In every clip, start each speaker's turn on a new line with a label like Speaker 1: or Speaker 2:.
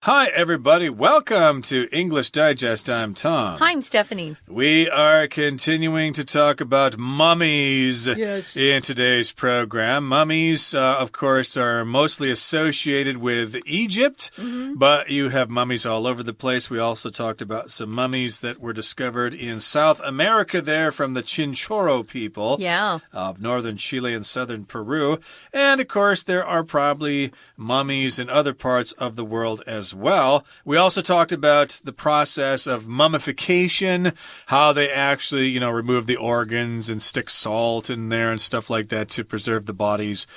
Speaker 1: Hi, everybody. Welcome to English Digest. I'm Tom.
Speaker 2: Hi, I'm Stephanie.
Speaker 1: We are continuing to talk about mummies in today's program. Mummies, of course, are mostly associated with Egypt, but you have mummies all over the place. We also talked about some mummies that were discovered in South America there from the Chinchorro people of northern Chile and southern Peru. And, of course, there are probably mummies in other parts of the world as well. We also talked about the process of mummification, how they actually, remove the organs and stick salt in there and stuff like that to preserve the bodies.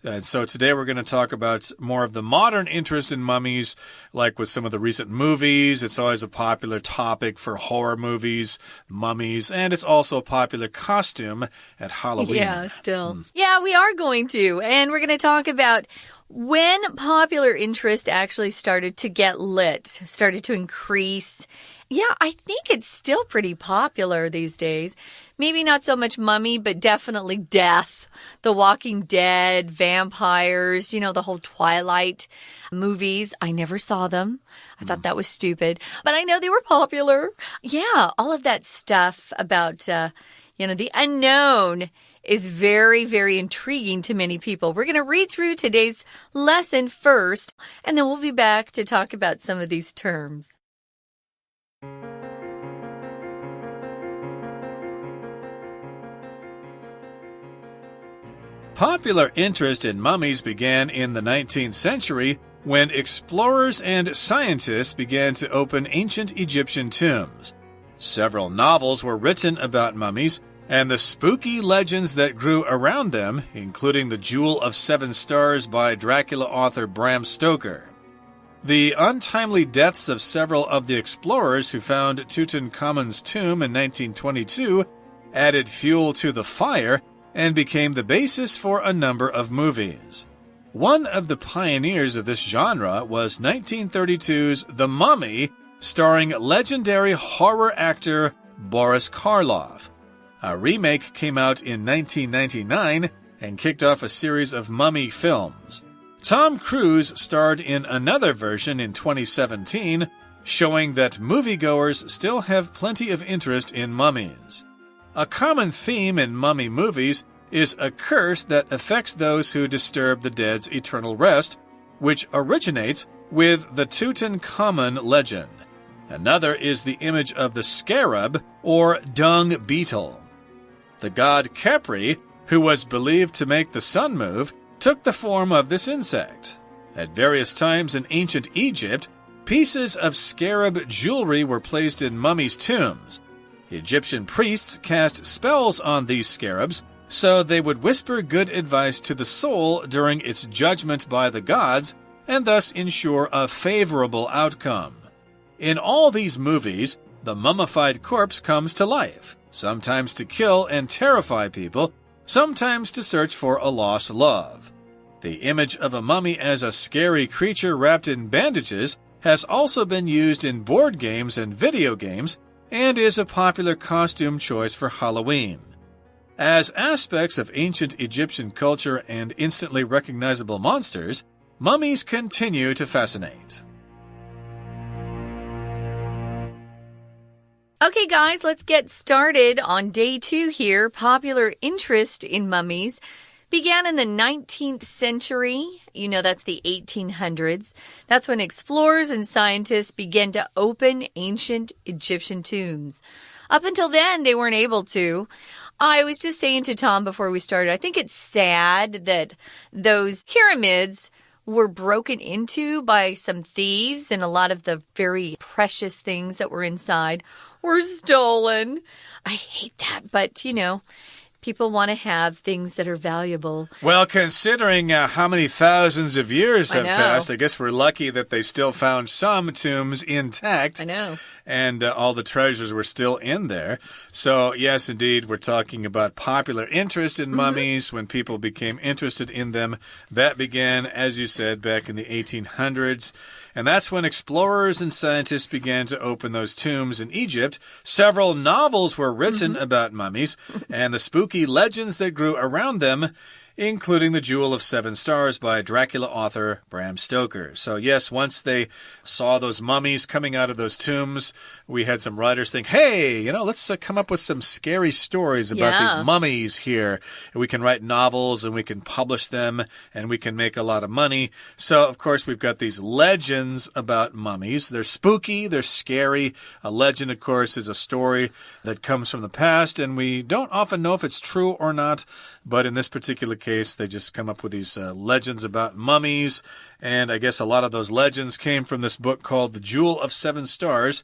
Speaker 1: And so today we're going to talk about more of the modern interest in mummies, like with some of the recent movies. It's always a popular topic for horror movies, mummies, and it's also a popular costume at Halloween.
Speaker 2: Yeah, still. Yeah, we are going to. And we're going to talk about when popular interest actually started to get lit, started to increase. Yeah, I think it's still pretty popular these days. Maybe not so much mummy, but definitely death. The Walking Dead, vampires, the whole Twilight movies. I never saw them. I thought that was stupid. But I know they were popular. Yeah, all of that stuff about, the unknown is very, very intriguing to many people. We're going to read through today's lesson first, and then we'll be back to talk about some of these terms.
Speaker 1: Popular interest in mummies began in the 19th century when explorers and scientists began to open ancient Egyptian tombs. Several novels were written about mummies and the spooky legends that grew around them, including The Jewel of Seven Stars by Dracula author Bram Stoker. The untimely deaths of several of the explorers who found Tutankhamun's tomb in 1922 added fuel to the fire and became the basis for a number of movies. One of the pioneers of this genre was 1932's The Mummy, starring legendary horror actor Boris Karloff. A remake came out in 1999 and kicked off a series of mummy films. Tom Cruise starred in another version in 2017, showing that moviegoers still have plenty of interest in mummies. A common theme in mummy movies is a curse that affects those who disturb the dead's eternal rest, which originates with the Tutankhamun legend. Another is the image of the scarab, or dung beetle. The god Khepri, who was believed to make the sun move, took the form of this insect. At various times in ancient Egypt, pieces of scarab jewelry were placed in mummies' tombs. Egyptian priests cast spells on these scarabs so they would whisper good advice to the soul during its judgment by the gods and thus ensure a favorable outcome. In all these movies, the mummified corpse comes to life, sometimes to kill and terrify people, sometimes to search for a lost love. The image of a mummy as a scary creature wrapped in bandages has also been used in board games and video games, and is a popular costume choice for Halloween. As aspects of ancient Egyptian culture and instantly recognizable monsters, mummies continue to fascinate.
Speaker 2: Okay, guys, let's get started on day 2 here. Popular interest in mummies began in the 19th century. That's the 1800s. That's when explorers and scientists began to open ancient Egyptian tombs. Up until then, they weren't able to. I was just saying to Tom before we started, I think it's sad that those pyramids were broken into by some thieves, and a lot of the very precious things that were inside were stolen. I hate that, but, people want to have things that are valuable.
Speaker 1: Well, considering how many thousands of years have passed, I guess we're lucky that they still found some tombs intact.
Speaker 2: I know.
Speaker 1: And all the treasures were still in there. So, yes, indeed, we're talking about popular interest in mummies. When people became interested in them, that began, as you said, back in the 1800s. And that's when explorers and scientists began to open those tombs in Egypt. Several novels were written about mummies and the spooky legends that grew around them, including The Jewel of 7 Stars by Dracula author Bram Stoker. So yes, once they saw those mummies coming out of those tombs, we had some writers think, hey, let's come up with some scary stories about these mummies here. And we can write novels and we can publish them and we can make a lot of money. So, of course, we've got these legends about mummies. They're spooky, they're scary. A legend, of course, is a story that comes from the past, and we don't often know if it's true or not. But in this particular case, they just come up with these legends about mummies. And I guess a lot of those legends came from this book called The Jewel of 7 Stars,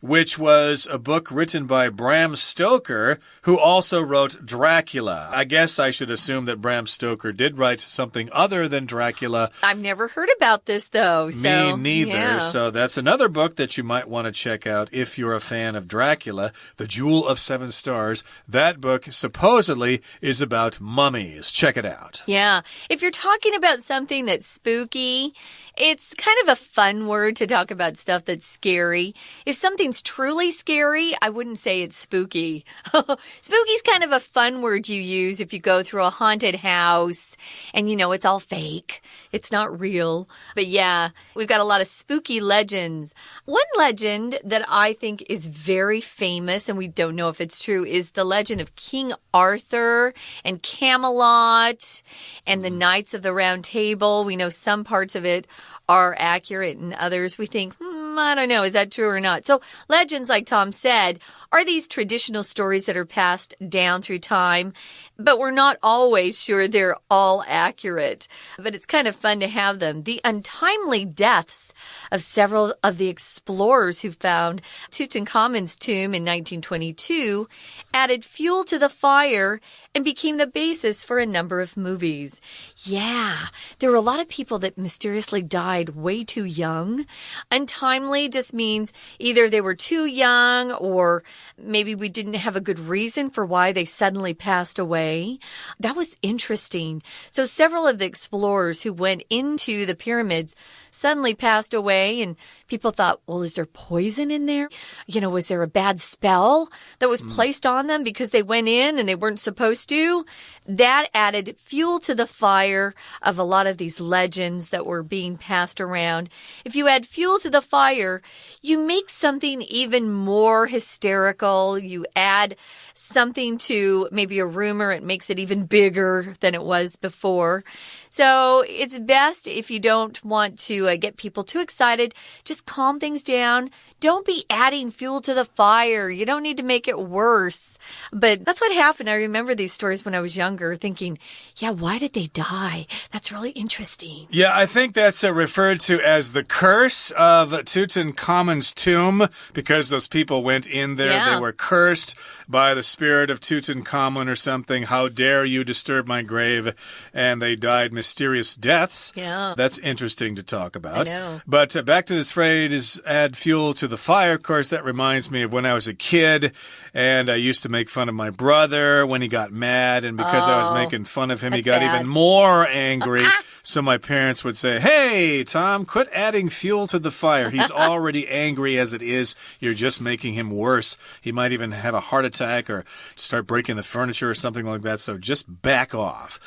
Speaker 1: which was a book written by Bram Stoker, who also wrote Dracula. I guess I should assume that Bram Stoker did write something other than Dracula.
Speaker 2: I've never heard about this, though.
Speaker 1: Me neither. Yeah. So that's another book that you might want to check out if you're a fan of Dracula, The Jewel of 7 Stars. That book supposedly is about mummies. Check it out.
Speaker 2: Yeah. If you're talking about something that's spooky, it's kind of a fun word to talk about stuff that's scary. If something's truly scary, I wouldn't say it's spooky. Spooky's kind of a fun word you use if you go through a haunted house and it's all fake. It's not real. But yeah, we've got a lot of spooky legends. One legend that I think is very famous, and we don't know if it's true, is the legend of King Arthur and Camelot and the Knights of the Round Table. We know some parts of it are accurate and others we think, I don't know, is that true or not? So legends, like Tom said, are these traditional stories that are passed down through time, but we're not always sure they're all accurate. But it's kind of fun to have them. The untimely deaths of several of the explorers who found Tutankhamun's tomb in 1922 added fuel to the fire and became the basis for a number of movies. Yeah, there were a lot of people that mysteriously died way too young. Untimely just means either they were too young or maybe we didn't have a good reason for why they suddenly passed away. That was interesting. So several of the explorers who went into the pyramids suddenly passed away, and people thought, well, is there poison in there? Was there a bad spell that was placed on them because they went in and they weren't supposed to? That added fuel to the fire of a lot of these legends that were being passed around. If you add fuel to the fire, you make something even more hysterical. You add something to maybe a rumor, it makes it even bigger than it was before. So it's best if you don't want to get people too excited, just calm things down. Don't be adding fuel to the fire. You don't need to make it worse. But that's what happened. I remember these stories when I was younger thinking, yeah, why did they die? That's really interesting.
Speaker 1: Yeah, I think that's referred to as the curse of Tutankhamun's tomb because those people went in there. Yeah. They were cursed by the spirit of Tutankhamun or something. How dare you disturb my grave? And they died mysterious deaths.
Speaker 2: Yeah.
Speaker 1: That's interesting to talk about.
Speaker 2: I know.
Speaker 1: But back to this phrase, add fuel to the fire. Of course, that reminds me of when I was a kid and I used to make fun of my brother when he got mad. And because I was making fun of him, he got even more angry. So my parents would say, hey, Tom, quit adding fuel to the fire. He's already angry as it is. You're just making him worse. He might even have a heart attack or start breaking the furniture or something like that. So just back off.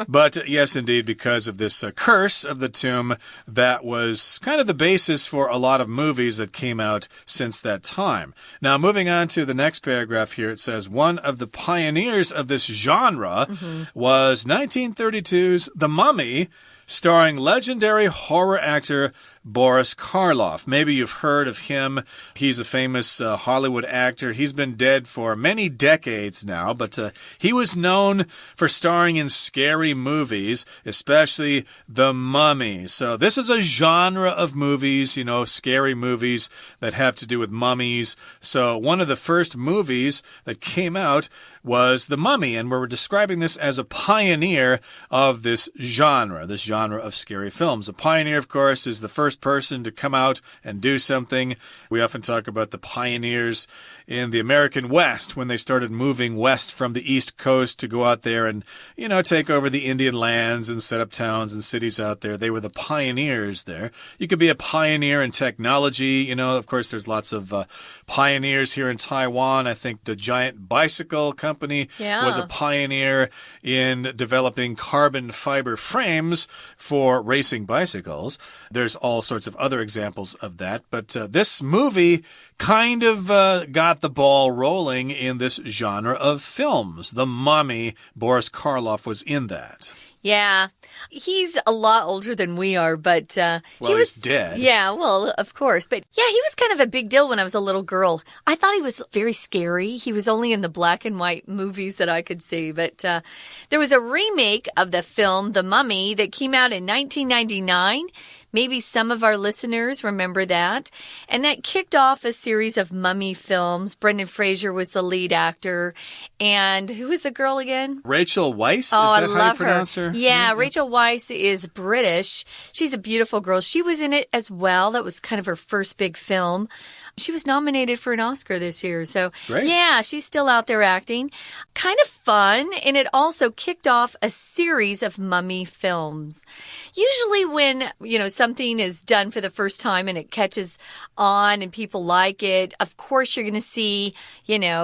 Speaker 1: But yes, indeed, because of this curse of the tomb, that was kind of the basis for a lot of movies that came out since that time. Now, moving on to the next paragraph here, it says, one of the pioneers of this genre was 1932's The Mummy, starring legendary horror actor Boris Karloff. Maybe you've heard of him. He's a famous Hollywood actor. He's been dead for many decades now, but he was known for starring in scary movies, especially The Mummy. So this is a genre of movies, scary movies that have to do with mummies. So one of the first movies that came out was The Mummy, and we're describing this as a pioneer of this genre of scary films. A pioneer, of course, is the first first person to come out and do something. We often talk about the pioneers in the American West when they started moving west from the East Coast to go out there and, take over the Indian lands and set up towns and cities out there. They were the pioneers there. You could be a pioneer in technology. Of course, there's lots of pioneers here in Taiwan. I think the giant bicycle company was a pioneer in developing carbon fiber frames for racing bicycles. There's all sorts of other examples of that. But this movie kind of got the ball rolling in this genre of films. The Mummy, Boris Karloff was in that.
Speaker 2: Yeah, he's a lot older than we are, but
Speaker 1: he's dead.
Speaker 2: Yeah, well, of course. But yeah, he was kind of a big deal when I was a little girl. I thought he was very scary. He was only in the black and white movies that I could see. But there was a remake of the film The Mummy that came out in 1999. Maybe some of our listeners remember that. And that kicked off a series of mummy films. Brendan Fraser was the lead actor. And who was the girl again?
Speaker 1: Rachel Weisz? Is that
Speaker 2: I love
Speaker 1: how you pronounce her?
Speaker 2: Yeah, Rachel Weisz is British. She's a beautiful girl. She was in it as well. That was kind of her first big film. She was nominated for an Oscar this year. So,
Speaker 1: Great.
Speaker 2: Yeah, she's still out there acting. Kind of fun. And it also kicked off a series of mummy films. Usually when, something is done for the first time and it catches on and people like it, of course you're going to see,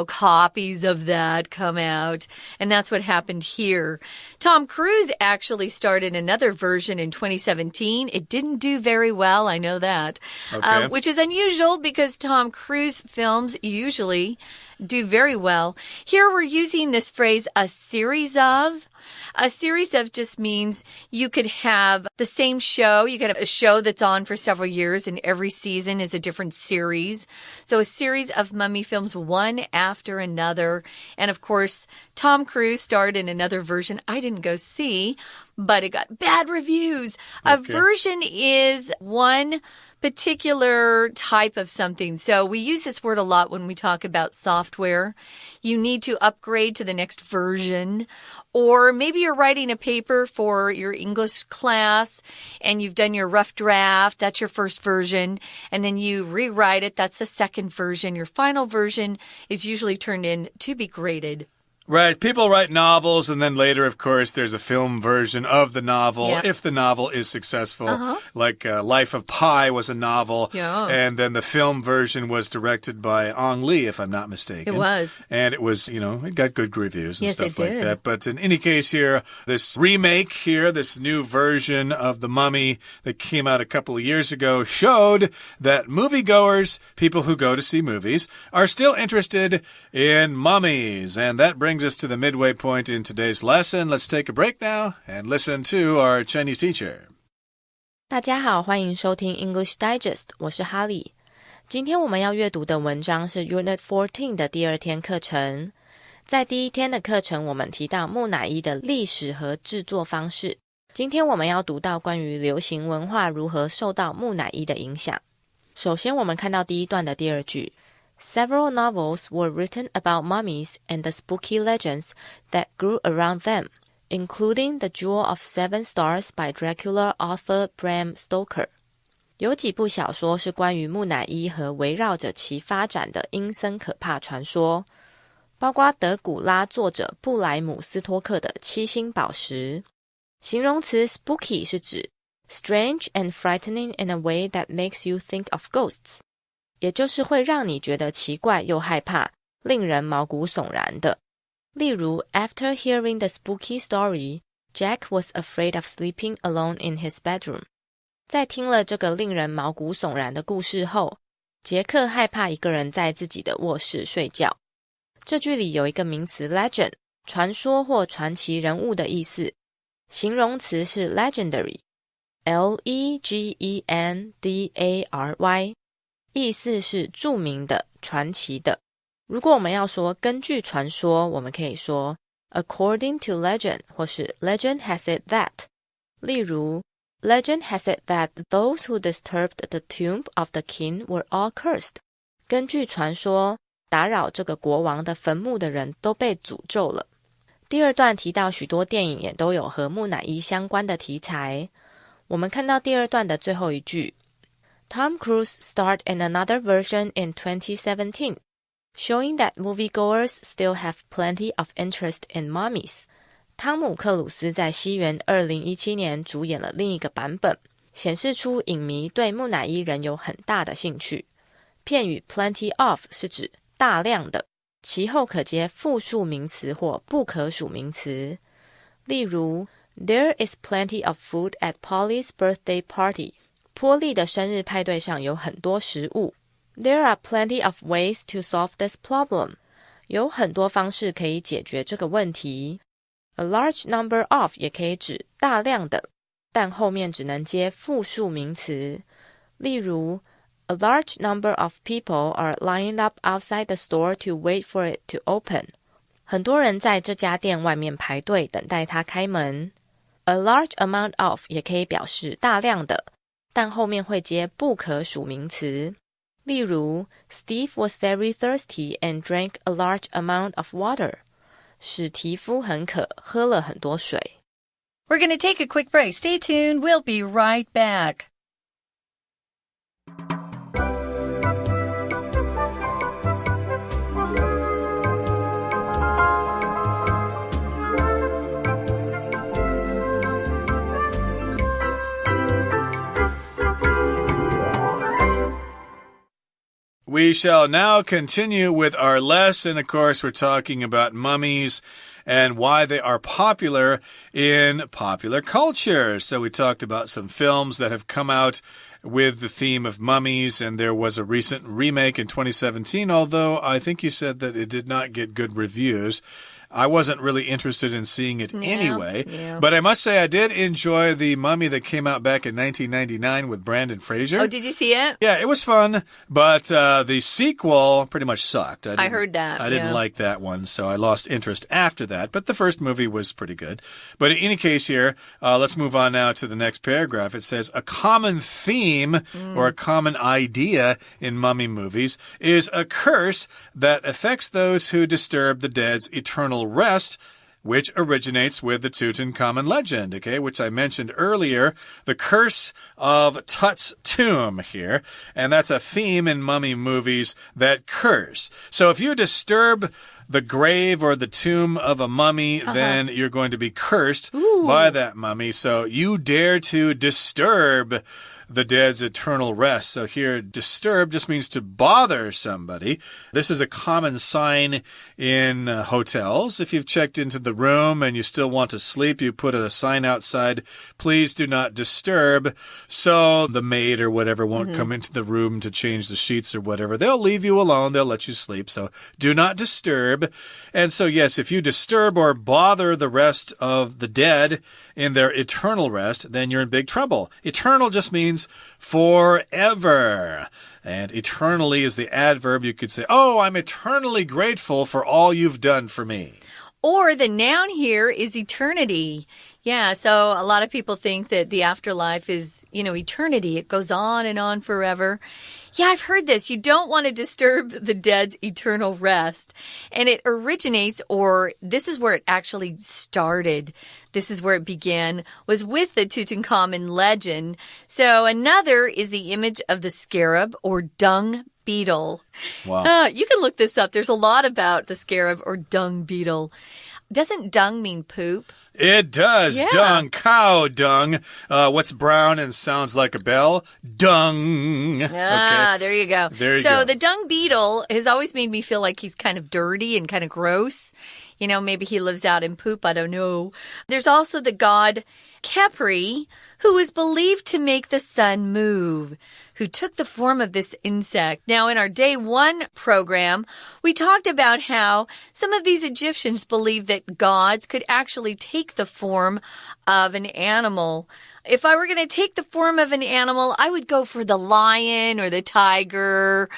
Speaker 2: copies of that come out. And that's what happened here. Tom Cruise actually started another version in 2017. It didn't do very well, I know that.
Speaker 1: Okay.
Speaker 2: Which is unusual because Tom Cruise films usually do very well. Here we're using this phrase, a series of. A series of just means you could have the same show. You could have a show that's on for several years and every season is a different series. So a series of mummy films, one after another. And of course, Tom Cruise starred in another version I didn't go see, but it got bad reviews. Okay. A version is one particular type of something. So we use this word a lot when we talk about software. You need to upgrade to the next version. Or maybe you're writing a paper for your English class and you've done your rough draft. That's your first version. And then you rewrite it. That's the second version. Your final version is usually turned in to be graded.
Speaker 1: Right. People write novels, and then later, of course, there's a film version of the novel, if the novel is successful. Like Life of Pi was a novel, and then the film version was directed by Ang Lee, if I'm not mistaken.
Speaker 2: It was.
Speaker 1: And it was, it got good reviews and stuff like
Speaker 2: did.
Speaker 1: that. But in any case here, this remake here, this new version of The Mummy that came out a couple of years ago showed that moviegoers, people who go to see movies, are still interested in mummies. And that brings us to the midway point in today's lesson. Let's take a break now and listen to our Chinese teacher.
Speaker 3: 大家好，欢迎收听 English Digest， 我是哈利。今天我们要阅读的文章是 Unit 14的第二天课程。在第一天的课程，我们提到木乃伊的历史和制作方式。今天我们要读到关于流行文化如何受到木乃伊的影响。首先，我们看到第一段的第二句。Several novels were written about mummies and the spooky legends that grew around them, including The Jewel of Seven Stars by Dracula author Bram Stoker. 有几部小说是关于木乃伊和围绕着其发展的阴森可怕传说，包括德古拉作者布莱姆斯托克的七星宝石。形容词 spooky 是指 strange and frightening in a way that makes you think of ghosts.也就是会让你觉得奇怪又害怕，令人毛骨悚然的。例如 After hearing the spooky story, Jack was afraid of sleeping alone in his bedroom. 在听了这个令人毛骨悚然的故事后，杰克害怕一个人在自己的卧室睡觉。这句里有一个名词 legend， 传说或传奇人物的意思。形容词是 legendary， L-E-G-E-N-D-A-R-Y。意思是著名的、传奇的。如果我们要说根据传说，我们可以说 according to legend 或是 legend has it that。例如 Legend has it that those who disturbed the tomb of the king were all cursed. 根据传说，打扰这个国王的坟墓的人都被诅咒了。第二段提到许多电影也都有和木乃伊相关的题材。我们看到第二段的最后一句 Tom Cruise starred in another version in 2017, showing that moviegoers still have plenty of interest in mummies. 汤姆·克鲁斯在西元2017年主演了另一个版本，显示出影迷对木乃伊人有很大的兴趣。片语 plenty of 是指大量的，其后可接复数名词或不可数名词。例如 There is plenty of food at Polly's birthday party. 波莉的生日派对上有很多食物。There are plenty of ways to solve this problem. 有很多方式可以解决这个问题。A large number of 也可以指大量的，但后面只能接复数名词。例如 A large number of people are lined up outside the store to wait for it to open. 很多人在这家店外面排队等待它开门。A large amount of 也可以表示大量的，但后面会接不可数名词。例如 Steve was very thirsty and drank a large amount of water. 史蒂夫很渴，喝了很多水。
Speaker 2: We're going to take a quick break. Stay tuned. We'll be right back.
Speaker 1: We shall now continue with our lesson. Of course, we're talking about mummies and why they are popular in popular culture. So we talked about some films that have come out with the theme of mummies, and there was a recent remake in 2017, although I think you said that it did not get good reviews. I wasn't really interested in seeing it anyway.
Speaker 2: Yeah.
Speaker 1: But I must say I did enjoy the Mummy that came out back in 1999 with Brendan Fraser.
Speaker 2: Oh, did you see it?
Speaker 1: Yeah, it was fun, but the sequel pretty much sucked.
Speaker 2: I heard that.
Speaker 1: I didn't like that one, so I lost interest after that. But the first movie was pretty good. But in any case here, let's move on now to the next paragraph. It says, a common theme or a common idea in mummy movies is a curse that affects those who disturb the dead's eternal rest, which originates with the Tutankhamun legend, okay, which I mentioned earlier, the curse of Tut's tomb here. And that's a theme in mummy movies, that curse. So if you disturb the grave or the tomb of a mummy, then you're going to be cursed by that mummy. So you dare to disturb the dead's eternal rest. So here, disturb just means to bother somebody. This is a common sign in hotels. If you've checked into the room and you still want to sleep, you put a sign outside, please do not disturb. So the maid or whatever won't come into the room to change the sheets or whatever. They'll leave you alone. They'll let you sleep. So do not disturb. And so, yes, if you disturb or bother the rest of the dead in their eternal rest, then you're in big trouble. Eternal just means forever. And eternally is the adverb. You could say, oh, I'm eternally grateful for all you've done for me.
Speaker 2: Or the noun here is eternity. Yeah, so a lot of people think that the afterlife is, eternity. It goes on and on forever. Yeah, I've heard this. You don't want to disturb the dead's eternal rest. And it originates, or this is where it actually started. This is where it began, was with the Tutankhamun legend. So another is the image of the scarab or dung beetle.
Speaker 1: Wow.
Speaker 2: You can look this up. There's a lot about the scarab or dung beetle. Doesn't dung mean poop?
Speaker 1: It does.
Speaker 2: Yeah.
Speaker 1: Dung. Cow dung. What's brown and sounds like a bell? Dung.
Speaker 2: Ah, okay. There you go.
Speaker 1: There you go.
Speaker 2: So the dung beetle has always made me feel like he's kind of dirty and kind of gross. Maybe he lives out in poop. I don't know. There's also the god Khepri, who is believed to make the sun move, who took the form of this insect. Now, in our day one program, we talked about how some of these Egyptians believed that gods could actually take the form of an animal. If I were going to take the form of an animal, I would go for the lion or the tiger,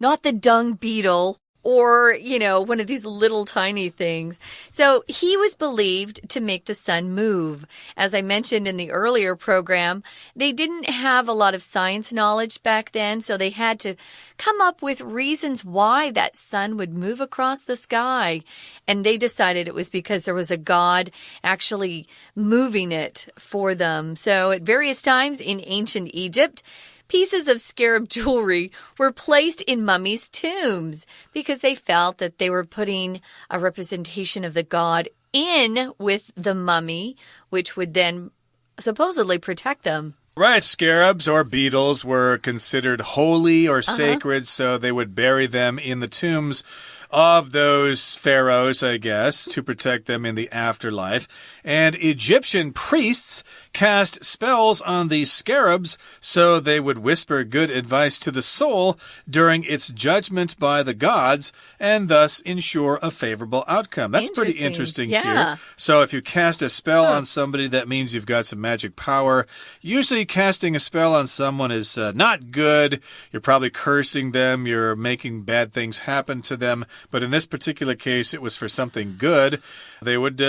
Speaker 2: not the dung beetle. Or, one of these little tiny things. So he was believed to make the sun move. As I mentioned in the earlier program, they didn't have a lot of science knowledge back then, so they had to come up with reasons why that sun would move across the sky. And they decided it was because there was a god actually moving it for them. So at various times in ancient Egypt, Pieces of scarab jewelry were placed in mummies' tombs because they felt that they were putting a representation of the god in with the mummy, which would then supposedly protect them.
Speaker 1: Right, scarabs or beetles were considered holy or sacred, so they would bury them in the tombs of those pharaohs, I guess, to protect them in the afterlife. And Egyptian priests cast spells on these scarabs so they would whisper good advice to the soul during its judgment by the gods and thus ensure a favorable outcome. That's pretty interesting here. So if you cast a spell on somebody, that means you've got some magic power. Usually casting a spell on someone is not good. You're probably cursing them. You're making bad things happen to them. But in this particular case, it was for something good. They would,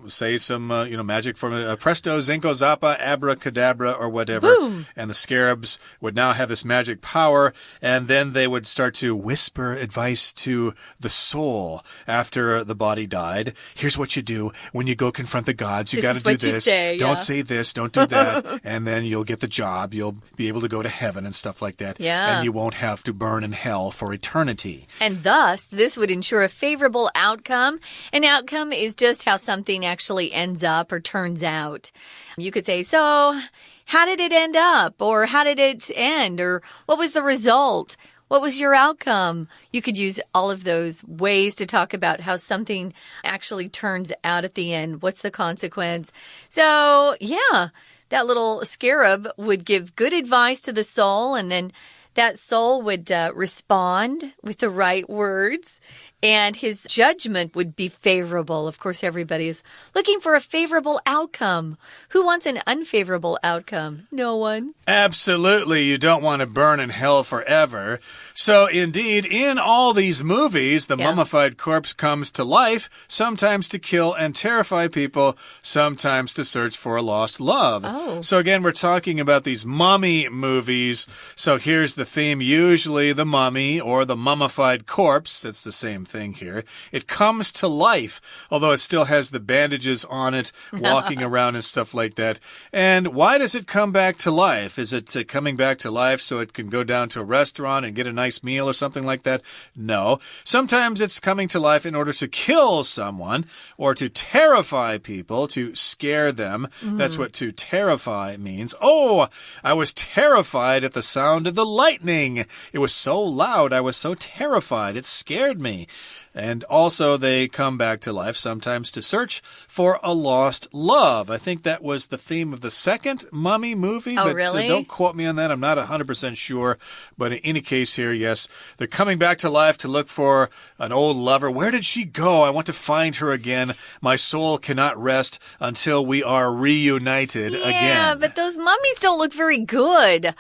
Speaker 1: say some, magic formula, presto, zinco, zappa, abracadabra, or whatever.
Speaker 2: Boom.
Speaker 1: And the scarabs would now have this magic power. And then they would start to whisper advice to the soul after the body died. Here's what you do when you go confront the gods. You got to do this. Don't say this. Don't do that. And then you'll get the job. You'll be able to go to heaven and stuff like that.
Speaker 2: Yeah.
Speaker 1: And you won't have to burn in hell for eternity.
Speaker 2: And thus, this would ensure a favorable outcome. An outcome is just how something actually ends up or turns out. You could say, so how did it end up? Or how did it end? Or what was the result? What was your outcome? You could use all of those ways to talk about how something actually turns out at the end. What's the consequence? So, yeah, that little scarab would give good advice to the soul, and then that soul would respond with the right words, and his judgment would be favorable. Of course, everybody is looking for a favorable outcome. Who wants an unfavorable outcome? No one.
Speaker 1: Absolutely. You don't want to burn in hell forever. So, indeed, in all these movies, the mummified corpse comes to life, sometimes to kill and terrify people, sometimes to search for a lost love.
Speaker 2: Oh.
Speaker 1: So, again, we're talking about these mummy movies. So, here's the theme. Usually, the mummy or the mummified corpse, it's the same thing here. It comes to life, although it still has the bandages on it, walking around and stuff like that. And why does it come back to life? Is it coming back to life so it can go down to a restaurant and get a nice meal or something like that? No. Sometimes it's coming to life in order to kill someone or to terrify people, to scare them. That's what to terrify means. Oh, I was terrified at the sound of the lightning. It was so loud. I was so terrified. It scared me. And also they come back to life sometimes to search for a lost love. I think that was the theme of the second mummy movie.
Speaker 2: Oh,
Speaker 1: but
Speaker 2: really?
Speaker 1: Don't quote me on that. I'm not 100% sure. But in any case here, yes, they're coming back to life to look for an old lover. Where did she go? I want to find her again. My soul cannot rest until we are reunited again.
Speaker 2: Yeah, but those mummies don't look very good.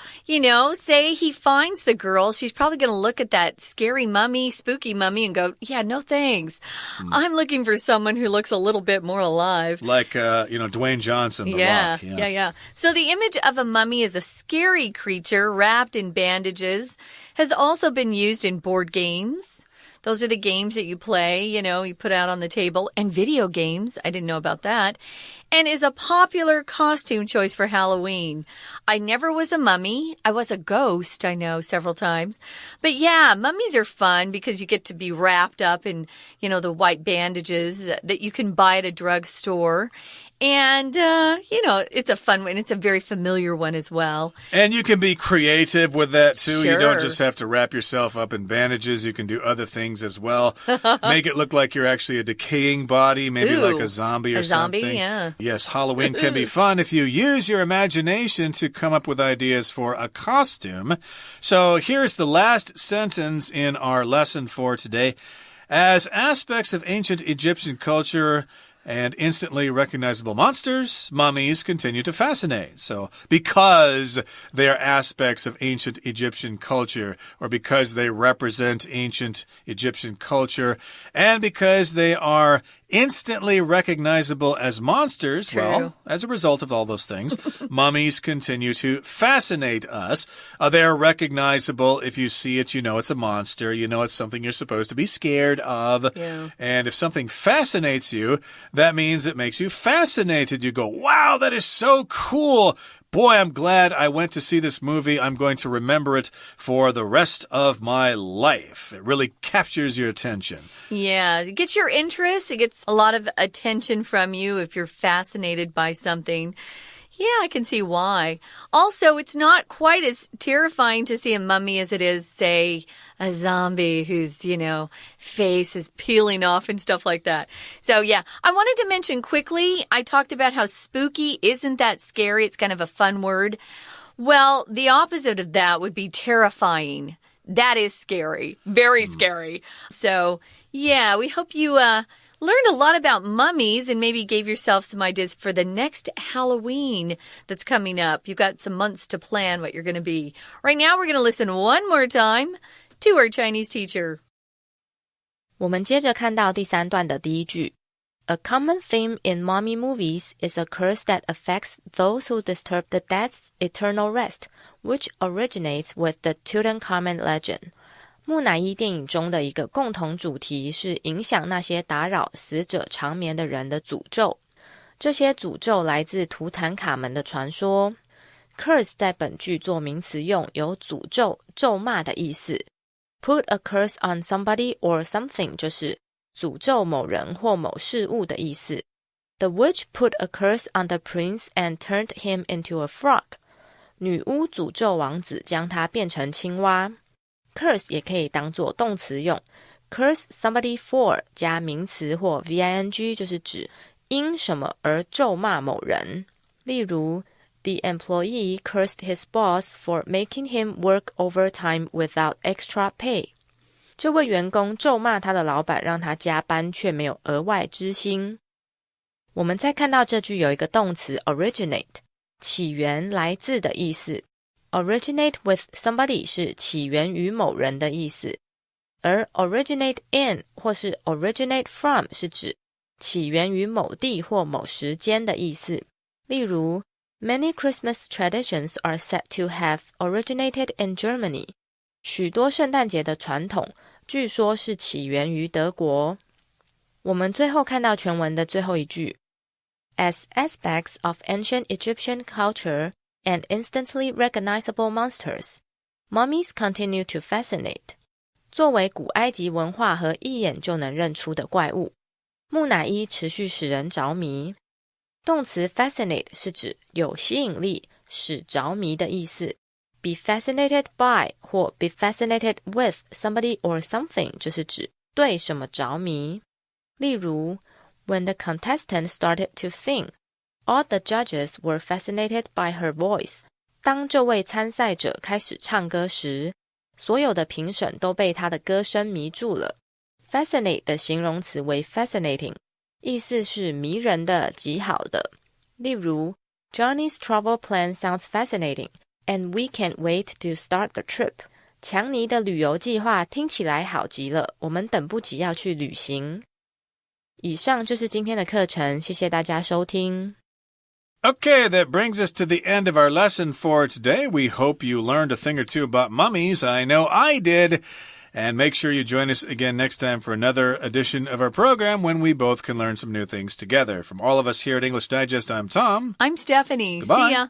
Speaker 2: Say he finds the girl. She's probably going to look at that scary mummy, spooky mummy, and go, yeah, no thanks. I'm looking for someone who looks a little bit more alive.
Speaker 1: Like, Dwayne Johnson, The Rock.
Speaker 2: Yeah. So the image of a mummy as a scary creature wrapped in bandages has also been used in board games. Those are the games that you play, you put out on the table. And video games, I didn't know about that. And is a popular costume choice for Halloween. I never was a mummy. I was a ghost, I know, several times. But yeah, mummies are fun because you get to be wrapped up in, the white bandages that you can buy at a drugstore. And, it's a fun one. It's a very familiar one as well.
Speaker 1: And you can be creative with that, too.
Speaker 2: Sure.
Speaker 1: You don't just have to wrap yourself up in bandages. You can do other things as well. Make it look like you're actually a decaying body, maybe like a zombie or something.
Speaker 2: A zombie, yeah.
Speaker 1: Yes, Halloween can be fun if you use your imagination to come up with ideas for a costume. So here's the last sentence in our lesson for today. As aspects of ancient Egyptian culture and instantly recognizable monsters, mummies continue to fascinate. So, because they are aspects of ancient Egyptian culture, or because they represent ancient Egyptian culture, and because they are instantly recognizable as monsters,
Speaker 2: True.
Speaker 1: Well, as a result of all those things, mummies continue to fascinate us. They're recognizable. If you see it, you know it's a monster. You know it's something you're supposed to be scared of.
Speaker 2: Yeah.
Speaker 1: And if something fascinates you, that means it makes you fascinated. You go, wow, that is so cool. Boy, I'm glad I went to see this movie. I'm going to remember it for the rest of my life. It really captures your attention.
Speaker 2: Yeah, it gets your interest. It gets a lot of attention from you if you're fascinated by something. Yeah, I can see why. Also, it's not quite as terrifying to see a mummy as it is, say, a zombie whose, face is peeling off and stuff like that. So, yeah, I wanted to mention quickly, I talked about how spooky isn't that scary. It's kind of a fun word. Well, the opposite of that would be terrifying. That is scary. Very scary. So, yeah, we hope you learned a lot about mummies and maybe gave yourself some ideas for the next Halloween that's coming up. You've got some months to plan what you're going to be. Right now, we're going to listen one more time to our Chinese teacher.
Speaker 3: 我们接着看到第3段的第一句。A common theme in mommy movies is a curse that affects those who disturb the dead's eternal rest, which originates with the Tutankhamun legend.木乃伊电影中的一个共同主题是影响那些打扰死者长眠的人的诅咒。这些诅咒来自图坦卡门的传说。Curse 在本句做名词用，有诅咒、咒骂的意思。Put a curse on somebody or something 就是诅咒某人或某事物的意思。The witch put a curse on the prince and turned him into a frog. 女巫诅咒王子，将他变成青蛙。Curse 也可以当作动词用 Curse somebody for 加名词或 VING 就是指因什么而咒骂某人。例如 The employee cursed his boss for making him work overtime without extra pay. 这位员工咒骂他的老板让他加班却没有额外支薪。我们再看到这句有一个动词 originate 起源来自的意思。Originate with somebody 是起源于某人的意思，而 originate in 或是 originate from 是指起源于某地或某时间的意思。例如 Many Christmas traditions are said to have originated in Germany. 许多圣诞节的传统据说是起源于德国。我们最后看到全文的最后一句 As aspects of ancient Egyptian culture and instantly recognizable monsters, mummies continue to fascinate. 作为古埃及文化和一眼就能认出的怪物，木乃伊持续使人着迷。动词 fascinate 是指有吸引力、使着迷的意思。Be fascinated by 或 be fascinated with somebody or something 就是指对什么着迷。例如 When the contestant started to sing,All the judges were fascinated by her voice. 当这位参赛者开始唱歌时，所有的评审都被她的歌声迷住了。Fascinate 的形容词为 fascinating， 意思是迷人的、极好的。例如 Johnny's travel plan sounds fascinating, and we can't wait to start the trip. 强尼的旅游计划听起来好极了，我们等不及要去旅行。以上就是今天的课程，谢谢大家收听。
Speaker 1: Okay, that brings us to the end of our lesson for today. We hope you learned a thing or two about mummies. I know I did. And make sure you join us again next time for another edition of our program when we both can learn some new things together. From all of us here at English Digest, I'm Tom.
Speaker 2: I'm Stephanie.
Speaker 1: Goodbye.
Speaker 2: See ya.